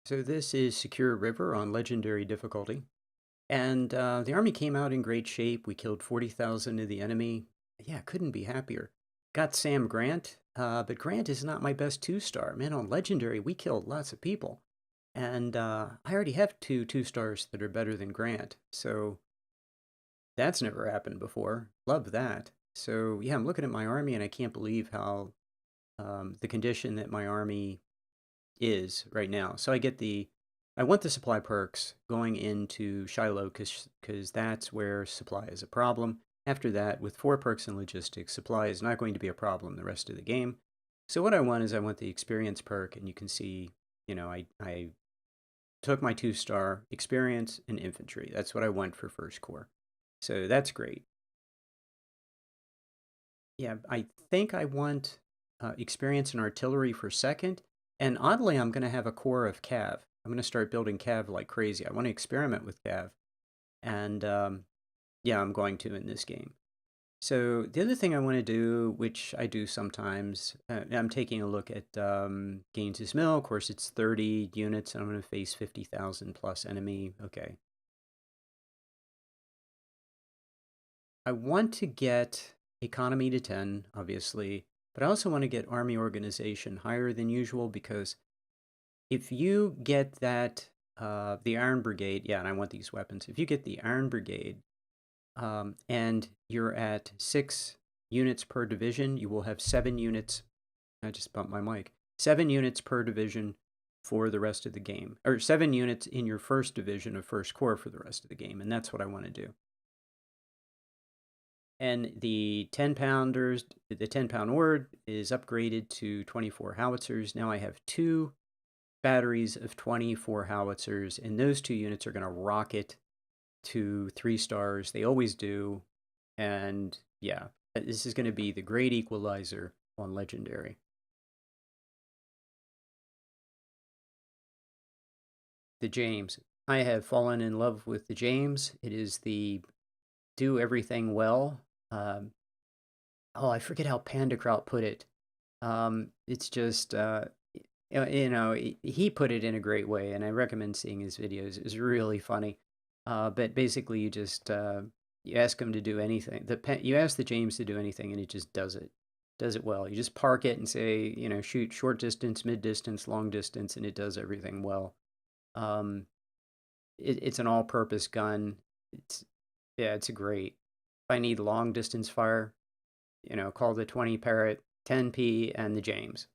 So this is Secure River on Legendary difficulty. And the army came out in great shape. We killed 40,000 of the enemy. Yeah, couldn't be happier. Got Sam Grant, but Grant is not my best two-star. Man, on Legendary, we killed lots of people. And I already have two-stars that are better than Grant. So that's never happened before. Love that. So yeah, I'm looking at my army and I can't believe how the condition that my army is right now. So I want the supply perks going into Shiloh because that's where supply is a problem. After that, with 4 perks and logistics, supply is not going to be a problem the rest of the game. So what I want is I want the experience perk, and you can see, I took my 2-star experience and infantry. That's what I want for first corps. So that's great. Yeah, I think I want experience and artillery for second. And oddly, I'm going to have a core of Cav. I'm going to start building Cav like crazy. I want to experiment with Cav. And yeah, I'm going to in this game. So the other thing I want to do, which I do sometimes, I'm taking a look at Gaines's Mill. Of course, it's 30 units, and I'm going to face 50,000 plus enemy. Okay. I want to get economy to 10, obviously, but I also want to get army organization higher than usual because if you get that, the Iron Brigade, yeah, and I want these weapons. If you get the Iron Brigade and you're at 6 units per division, you will have 7 units. I just bumped my mic. 7 units per division for the rest of the game, or 7 units in your first division of first corps for the rest of the game, and that's what I want to do. And the 10-pounders, the 10-pound ord is upgraded to 24 howitzers. Now I have 2 batteries of 24 howitzers, and those 2 units are going to rocket to 3 stars. They always do. And yeah, this is going to be the great equalizer on Legendary. The James. I have fallen in love with the James. It is the do everything well. Oh, I forget how Pandakraut put it. It's just, he put it in a great way, and I recommend seeing his videos. It's really funny. But basically, you ask him to do anything. You ask the James to do anything, and it just does it. Does it well. You just park it and say, shoot short distance, mid distance, long distance, and it does everything well. Um, it's an all-purpose gun. It's great. If I need long distance fire, call the 20 Parrot, 10P, and the James.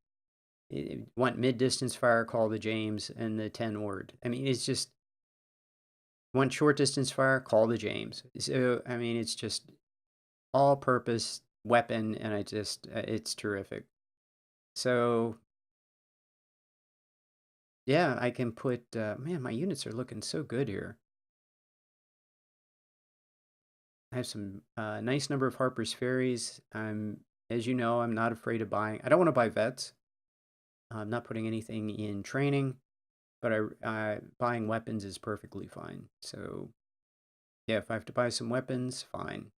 Want mid distance fire, call the James and the 10 Ord. I mean, it's just want short distance fire, call the James. So I mean, it's just all purpose weapon, and it's terrific. So yeah, I can put man, my units are looking so good here. I have some nice number of Harper's Ferries. As you know, I'm not afraid of buying. I don't want to buy vets. I'm not putting anything in training, but buying weapons is perfectly fine. So yeah, if I have to buy some weapons, fine.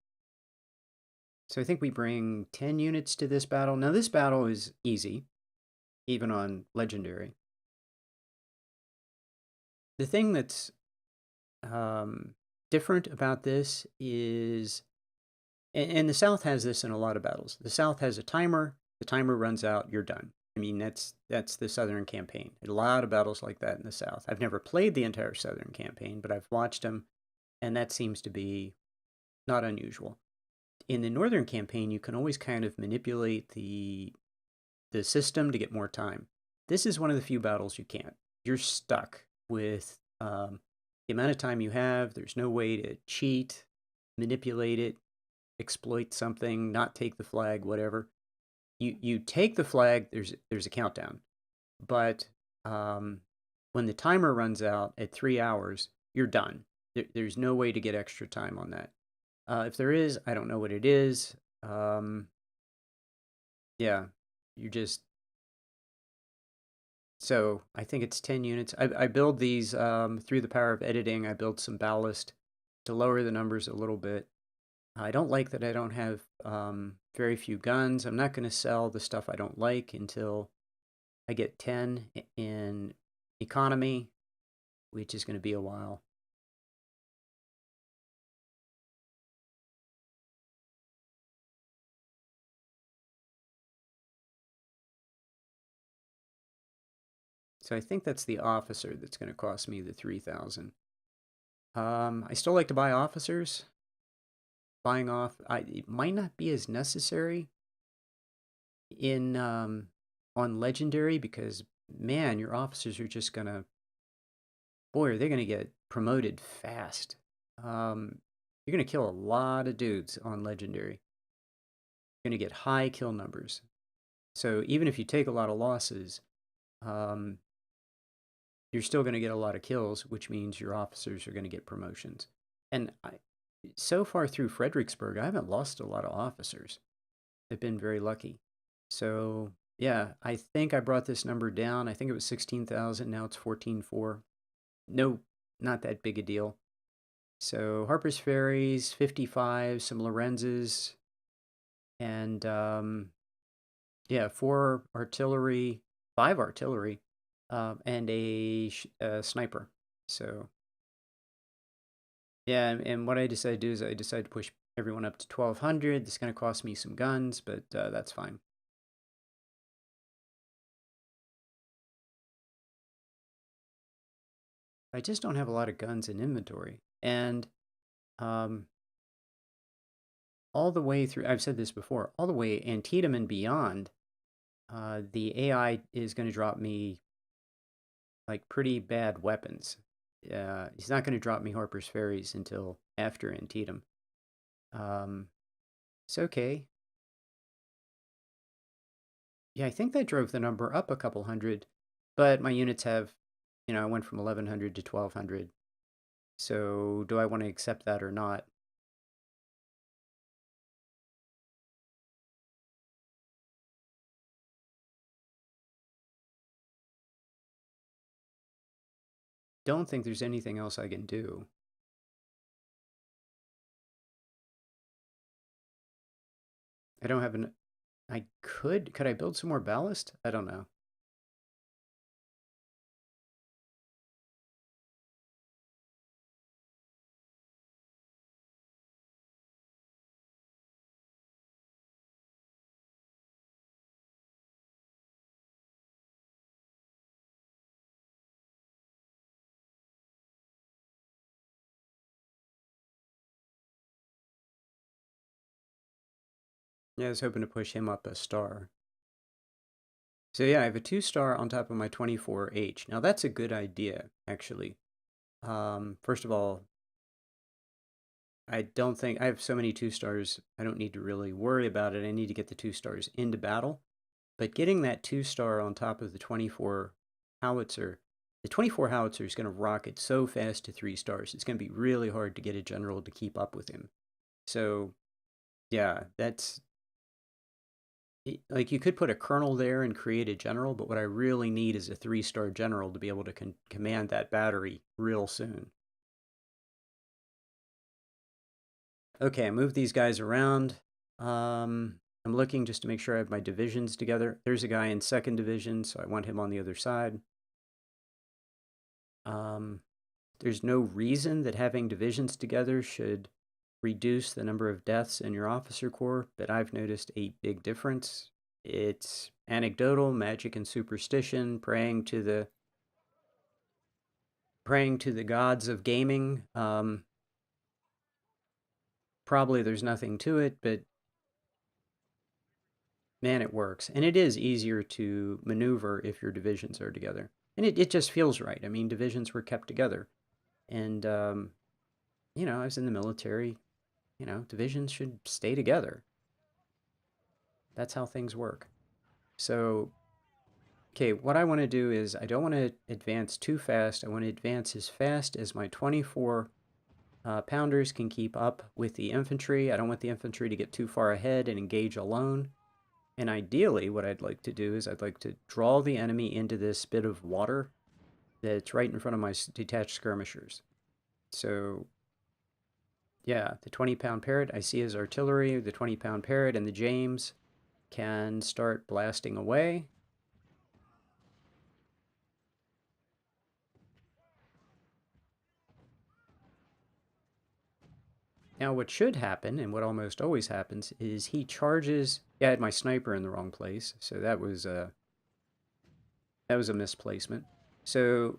So I think we bring 10 units to this battle. Now this battle is easy, even on Legendary. The thing that's different about this is, and the South has this in a lot of battles. The South has a timer. The timer runs out, you're done. I mean, that's the Southern campaign. A lot of battles like that in the South. I've never played the entire Southern campaign, but I've watched them, and that seems to be not unusual. In the Northern campaign, you can always kind of manipulate the system to get more time. This is one of the few battles you can't. You're stuck with the amount of time you have. There's no way to cheat, manipulate it, exploit something, not take the flag, whatever. You take the flag. There's a countdown, but when the timer runs out at 3 hours, you're done. There's no way to get extra time on that. If there is, I don't know what it is. Yeah, you just so I think it's 10 units. I build these through the power of editing. I build some ballast to lower the numbers a little bit. I don't like that I don't have very few guns. I'm not going to sell the stuff I don't like until I get 10 in economy, which is going to be a while. So I think that's the officer that's going to cost me the 3,000. I still like to buy officers. Buying off, it might not be as necessary in on legendary because man, your officers are just gonna, boy, are they gonna get promoted fast. You're gonna kill a lot of dudes on legendary. You're gonna get high kill numbers. So even if you take a lot of losses, um, you're still gonna get a lot of kills, which means your officers are gonna get promotions. And so far through Fredericksburg, I haven't lost a lot of officers. I've been very lucky. So yeah, I think I brought this number down. I think it was 16,000. Now it's 14,400. No, not that big a deal. So Harper's Ferries, 55, some Lorenzes, and yeah, 4 artillery, 5 artillery, and a sniper. So yeah, and what I decided to do is I decided to push everyone up to 1,200. This is going to cost me some guns, but that's fine. I just don't have a lot of guns in inventory. And um, all the way through, I've said this before, all the way Antietam and beyond, the AI is going to drop me like pretty bad weapons. He's not going to drop me Harper's Ferries until after Antietam. It's okay. Yeah, I think that drove the number up a couple hundred, but my units have, I went from 1,100 to 1,200. So do I want to accept that or not? Don't think there's anything else I can do. I don't have an. Could I build some more ballast? I don't know. Yeah, I was hoping to push him up a star. So yeah, I have a 2-star on top of my 24H. Now that's a good idea, actually. First of all, I don't think I have so many 2-stars, I don't need to really worry about it. I need to get the 2-stars into battle. But getting that 2-star on top of the 24 howitzer, the 24 howitzer is going to rocket so fast to 3 stars. It's going to be really hard to get a general to keep up with him. So yeah, that's like you could put a colonel there and create a general, but what I really need is a 3-star general to be able to command that battery real soon. Okay, I moved these guys around. I'm looking just to make sure I have my divisions together. There's a guy in 2nd Division, so I want him on the other side. There's no reason that having divisions together should reduce the number of deaths in your officer corps, but I've noticed a big difference. It's anecdotal, magic and superstition, praying to the gods of gaming. Probably there's nothing to it, but man, it works. And it is easier to maneuver if your divisions are together. And it just feels right. I mean, divisions were kept together. And, I was in the military. Divisions should stay together. That's how things work. So, okay, what I want to do is I don't want to advance too fast. I want to advance as fast as my 24 pounders can keep up with the infantry. I don't want the infantry to get too far ahead and engage alone. And ideally, what I'd like to do is I'd like to draw the enemy into this bit of water that's right in front of my detached skirmishers. So, yeah, the 20-pound Parrot I see as artillery. The 20-pound Parrot and the James can start blasting away. Now, what should happen, and what almost always happens, is he charges. Yeah, I had my sniper in the wrong place, so that was a misplacement. So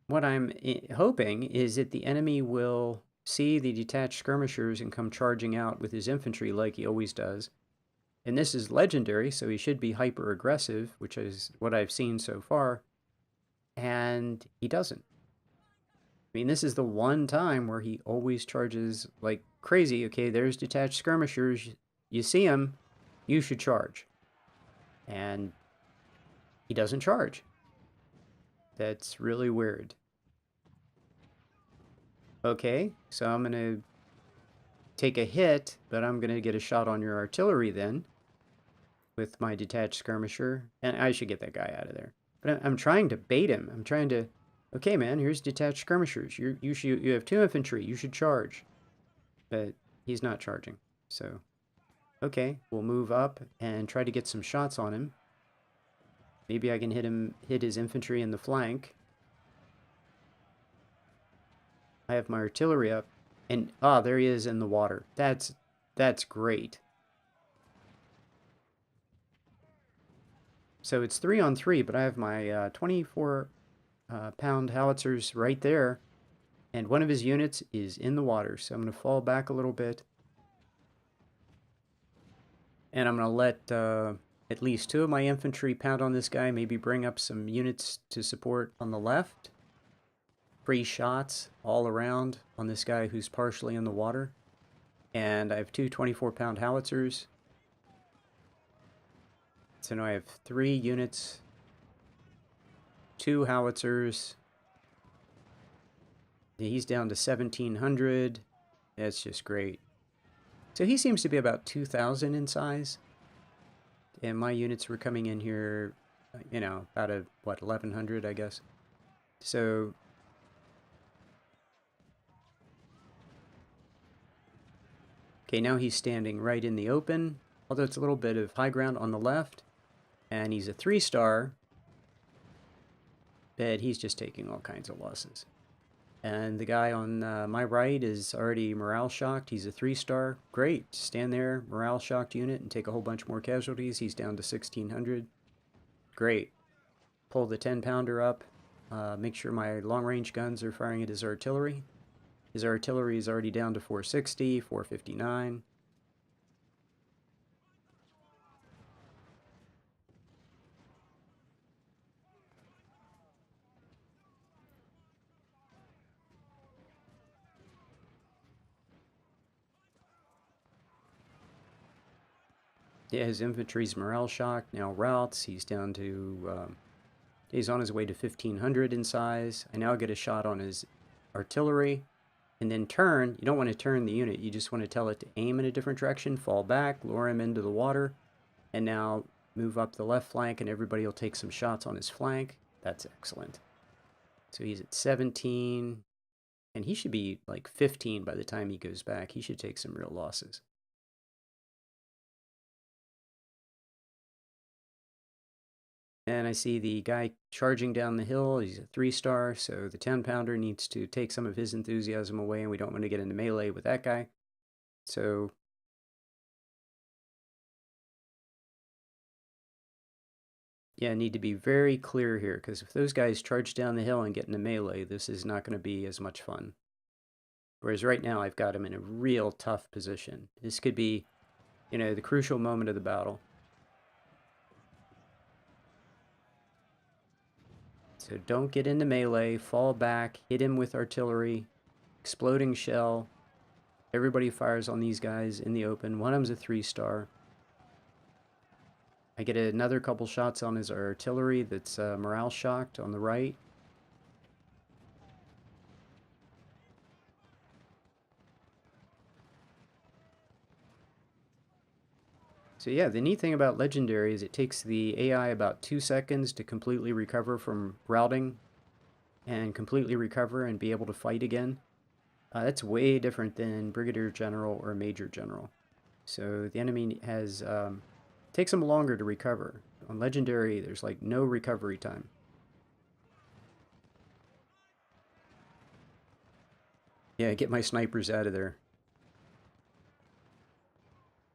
what I'm hoping is that the enemy will see the detached skirmishers and come charging out with his infantry like he always does. And this is legendary, so he should be hyper aggressive, which is what I've seen so far. And he doesn't. I mean, this is the one time where he always charges like crazy. Okay, there's detached skirmishers. You see him, you should charge. And he doesn't charge. That's really weird. Okay, so I'm going to take a hit, but I'm going to get a shot on your artillery then with my detached skirmisher. And I should get that guy out of there. But I'm trying to bait him. I'm trying to, okay, man, here's detached skirmishers. You have 2 infantry. You should charge. But he's not charging. So, okay, we'll move up and try to get some shots on him. Maybe I can hit his infantry in the flank. I have my artillery up. And, there he is in the water. That's great. So it's 3 on 3, but I have my 24 pound howitzers right there. And one of his units is in the water. So I'm going to fall back a little bit. And I'm going to let at least 2 of my infantry pound on this guy. Maybe bring up some units to support on the left. Free shots all around on this guy who's partially in the water. And I have 2 24-pound howitzers. So now I have 3 units, 2 howitzers. He's down to 1,700. That's just great. So he seems to be about 2,000 in size. And my units were coming in here, about 1,100, I guess. So okay, now he's standing right in the open, although it's a little bit of high ground on the left. And he's a 3-star, but he's just taking all kinds of losses. And the guy on my right is already morale shocked. He's a 3-star. Great. Stand there, morale shocked unit, and take a whole bunch more casualties. He's down to 1,600. Great. Pull the 10-pounder up. Make sure my long-range guns are firing at his artillery. His artillery is already down to 460, 459. Yeah, his infantry's morale shocked. Now routes. He's down to... he's on his way to 1,500 in size. I now get a shot on his artillery. And then turn. You don't want to turn the unit. You just want to tell it to aim in a different direction, fall back, lure him into the water, and now move up the left flank, and everybody will take some shots on his flank. That's excellent. So he's at 17, and he should be like 15 by the time he goes back. He should take some real losses. And I see the guy charging down the hill. He's a 3-star, so the 10-pounder needs to take some of his enthusiasm away, and we don't want to get into melee with that guy. So yeah, need to be very clear here, because if those guys charge down the hill and get into melee, this is not going to be as much fun. Whereas right now, I've got him in a real tough position. This could be, the crucial moment of the battle. So don't get into melee, fall back, hit him with artillery, exploding shell. Everybody fires on these guys in the open. One of them's a 3-star. I get another couple shots on his artillery that's morale shocked on the right. So yeah, the neat thing about Legendary is it takes the AI about 2 seconds to completely recover from routing and completely recover and be able to fight again. That's way different than Brigadier General or Major General. So the enemy has takes them longer to recover. On Legendary, there's like no recovery time. Yeah, get my snipers out of there.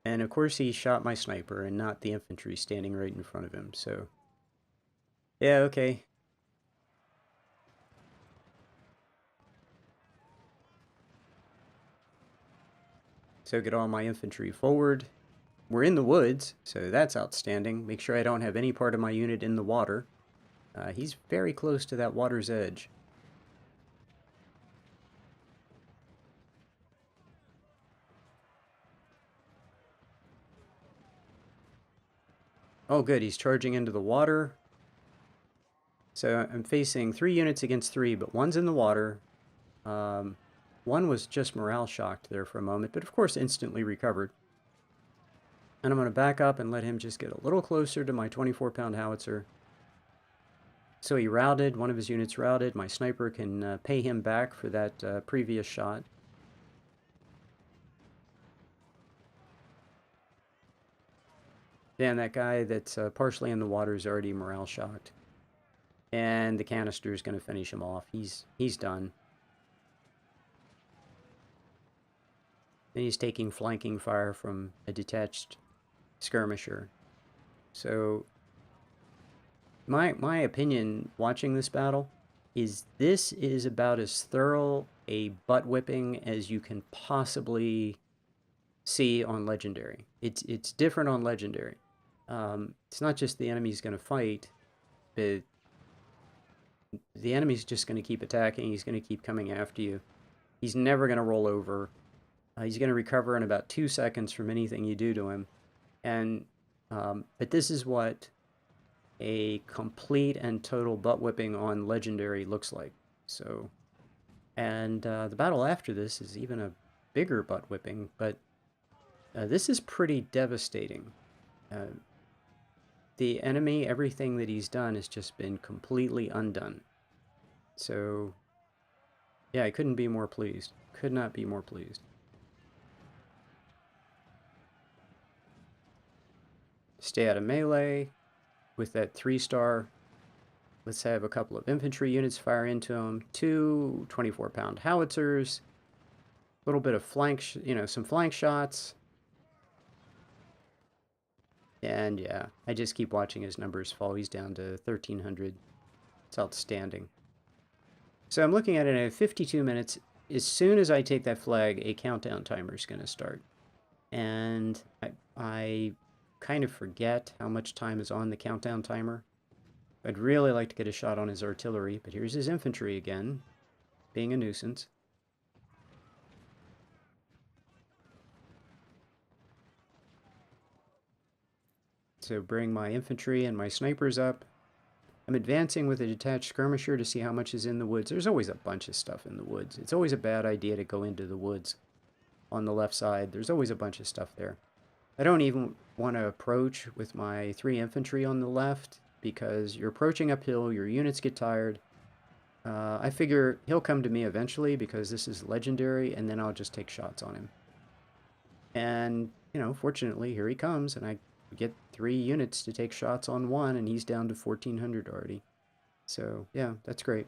And of course he shot my sniper and not the infantry standing right in front of him, so... Yeah, okay. So get all my infantry forward. We're in the woods, so that's outstanding. Make sure I don't have any part of my unit in the water. He's very close to that water's edge. Oh good, he's charging into the water. So I'm facing 3 units against 3, but one's in the water. One was just morale shocked there for a moment, but of course instantly recovered. And I'm going to back up and let him just get a little closer to my 24-pound howitzer. So he routed, one of his units routed. My sniper can pay him back for that previous shot. Damn, that guy that's partially in the water is already morale shocked. And the canister is going to finish him off. He's done. Then he's taking flanking fire from a detached skirmisher. So my opinion watching this battle is this is about as thorough a butt whipping as you can possibly see on Legendary. It's different on Legendary. It's not just the enemy's going to fight, but the enemy's just going to keep attacking. He's going to keep coming after you. He's never going to roll over. He's going to recover in about 2 seconds from anything you do to him. And but this is what a complete and total butt whipping on Legendary looks like. So, and the battle after this is even a bigger butt whipping, but this is pretty devastating. The enemy, everything that he's done has just been completely undone. So, yeah, I couldn't be more pleased. Could not be more pleased. Stay out of melee with that 3-star. Let's have a couple of infantry units fire into him. 2 24-pound howitzers. A little bit of flank, some flank shots. And yeah, I just keep watching his numbers fall. He's down to 1,300. It's outstanding. So I'm looking at it at 52 minutes. As soon as I take that flag, a countdown timer is going to start. And I kind of forget how much time is on the countdown timer. I'd really like to get a shot on his artillery, but here's his infantry again, being a nuisance. So bring my infantry and my snipers up. I'm advancing with a detached skirmisher to see how much is in the woods. There's always a bunch of stuff in the woods. It's always a bad idea to go into the woods on the left side. There's always a bunch of stuff there. I don't even want to approach with my 3 infantry on the left because you're approaching uphill, your units get tired. I figure he'll come to me eventually because this is Legendary, and then I'll just take shots on him. And, fortunately, here he comes, and I get 3 units to take shots on one, and he's down to 1,400 already. So, yeah, that's great.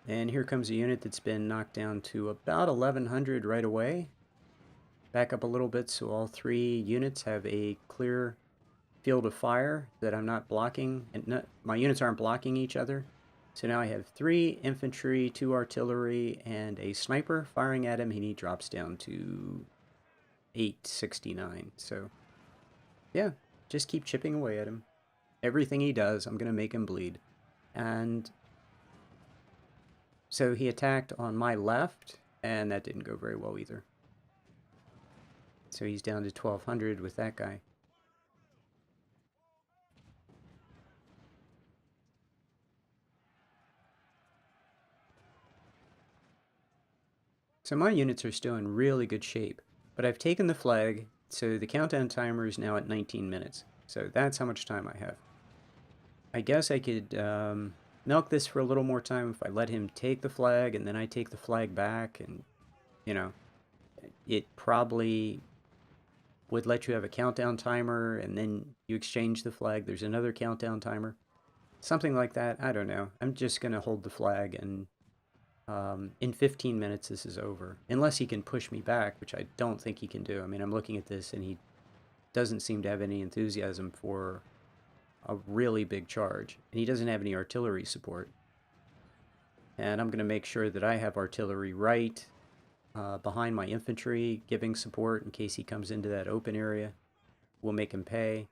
And here comes a unit that's been knocked down to about 1,100 right away. Back up a little bit so all 3 units have a clear field of fire that I'm not blocking, and my units aren't blocking each other. So now I have 3 infantry, 2 artillery, and a sniper firing at him, and he drops down to 869. So, yeah, just keep chipping away at him. Everything he does, I'm going to make him bleed. And so he attacked on my left, and that didn't go very well either. So he's down to 1,200 with that guy. So my units are still in really good shape, but I've taken the flag, so the countdown timer is now at 19 minutes. So that's how much time I have. I guess I could milk this for a little more time if I let him take the flag and then I take the flag back, and, it probably would let you have a countdown timer, and then you exchange the flag. There's another countdown timer. Something like that. I don't know. I'm just going to hold the flag, and in 15 minutes this is over. Unless he can push me back, which I don't think he can do. I mean, I'm looking at this, and he doesn't seem to have any enthusiasm for a really big charge. And he doesn't have any artillery support. And I'm going to make sure that I have artillery right behind my infantry, giving support in case he comes into that open area. We'll make him pay.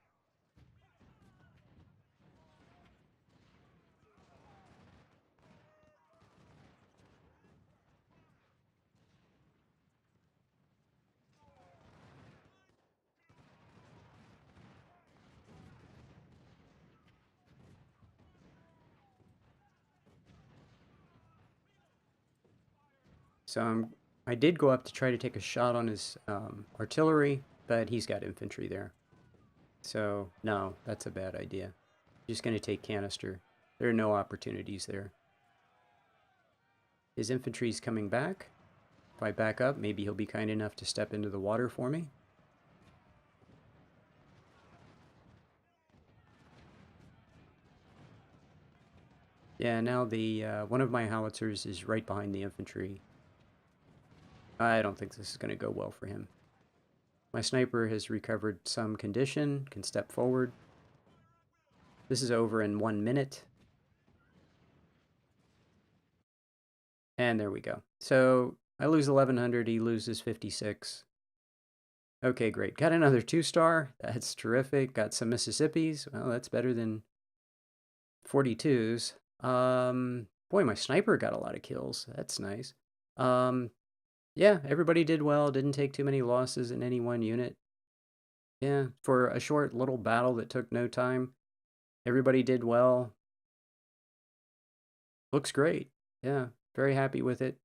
So I did go up to try to take a shot on his artillery, but he's got infantry there. So, no, that's a bad idea. Just going to take canister. There are no opportunities there. His infantry's coming back. If I back up, maybe he'll be kind enough to step into the water for me. Yeah, now the one of my howitzers is right behind the infantry. I don't think this is going to go well for him. My sniper has recovered some condition, can step forward. This is over in 1 minute. And there we go. So I lose 1100, he loses 56. Okay, great. Got another 2-star. That's terrific. Got some Mississippis. Well, that's better than 42s. Boy, my sniper got a lot of kills. That's nice. Yeah, everybody did well. Didn't take too many losses in any one unit. Yeah, for a short little battle that took no time, everybody did well. Looks great. Yeah, very happy with it.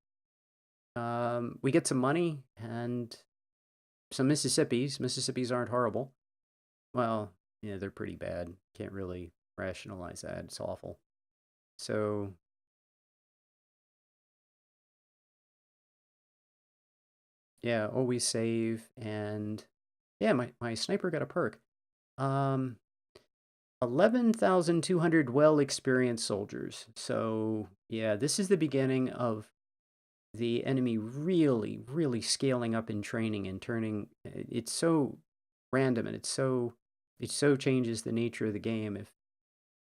We get some money and some Mississippis. Mississippis aren't horrible. Well, yeah, they're pretty bad. Can't really rationalize that. It's awful. So, yeah, always save. And yeah, my sniper got a perk. 11,200 well-experienced soldiers. So, yeah, this is the beginning of the enemy really, really scaling up in training and turning. It's so random, and it so changes the nature of the game. If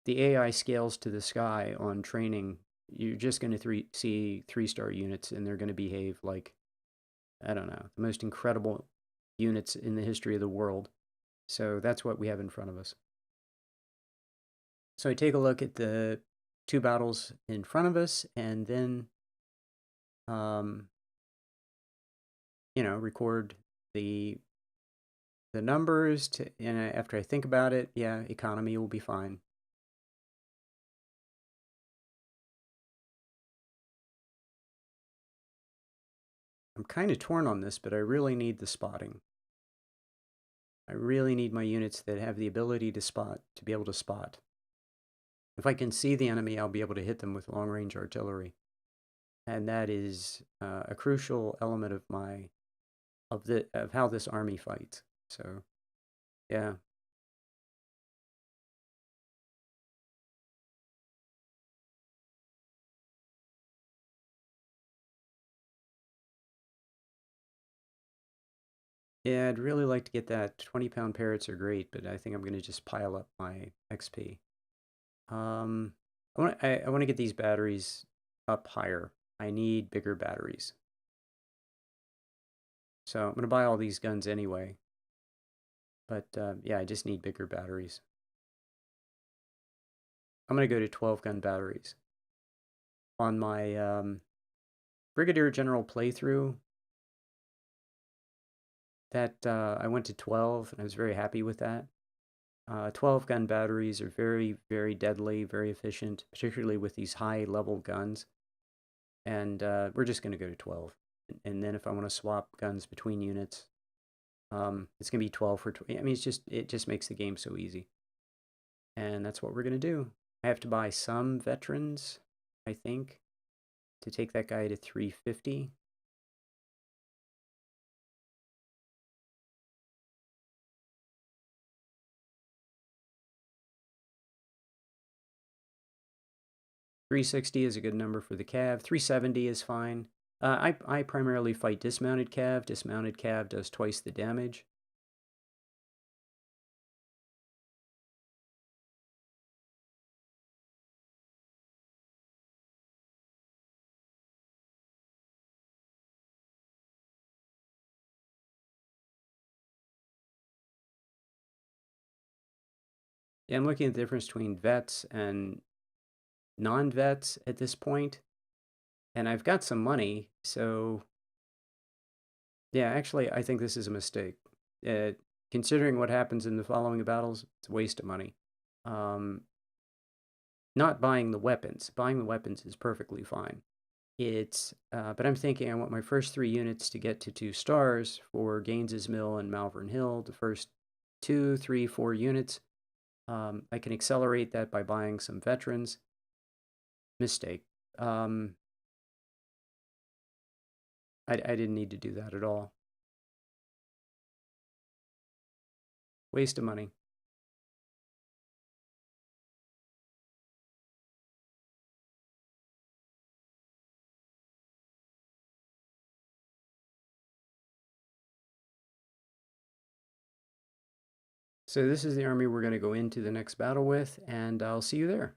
the AI scales to the sky on training, you're just going to see 3-star units, and they're going to behave like, I don't know, the most incredible units in the history of the world. So that's what we have in front of us. So I take a look at the 2 battles in front of us, and then, record the numbers and after I think about it, yeah, economy will be fine. I'm kind of torn on this, but I really need the spotting. I really need my units that have the ability to be able to spot. If I can see the enemy, I'll be able to hit them with long-range artillery. And that is a crucial element of how this army fights. So, yeah. Yeah, I'd really like to get that. 20-pound parrots are great, but I think I'm going to just pile up my XP. I want to get these batteries up higher. I need bigger batteries. So I'm going to buy all these guns anyway. But yeah, I just need bigger batteries. I'm going to go to 12-gun batteries. On my Brigadier General playthrough, that I went to 12, and I was very happy with that. 12-gun batteries are very, very deadly, very efficient, particularly with these high-level guns. And we're just going to go to 12. And then if I want to swap guns between units, it's going to be 12 for 20. I mean, it just makes the game so easy. And that's what we're going to do. I have to buy some veterans, I think, to take that guy to 350. 360 is a good number for the cav. 370 is fine. I primarily fight dismounted cav. Dismounted cav does twice the damage. Yeah, I'm looking at the difference between vets and non-vets at this point, and I've got some money, so yeah, actually, I think this is a mistake. Uh, Considering what happens in the following battles, it's a waste of money. Um, Not buying the weapons. Buying the weapons is perfectly fine. But I'm thinking I want my first 3 units to get to 2 stars for Gaines's Mill and Malvern Hill. The first 2, 3, 4 units. I can accelerate that by buying some veterans. Mistake. I didn't need to do that at all. Waste of money. So this is the army we're going to go into the next battle with, and I'll see you there.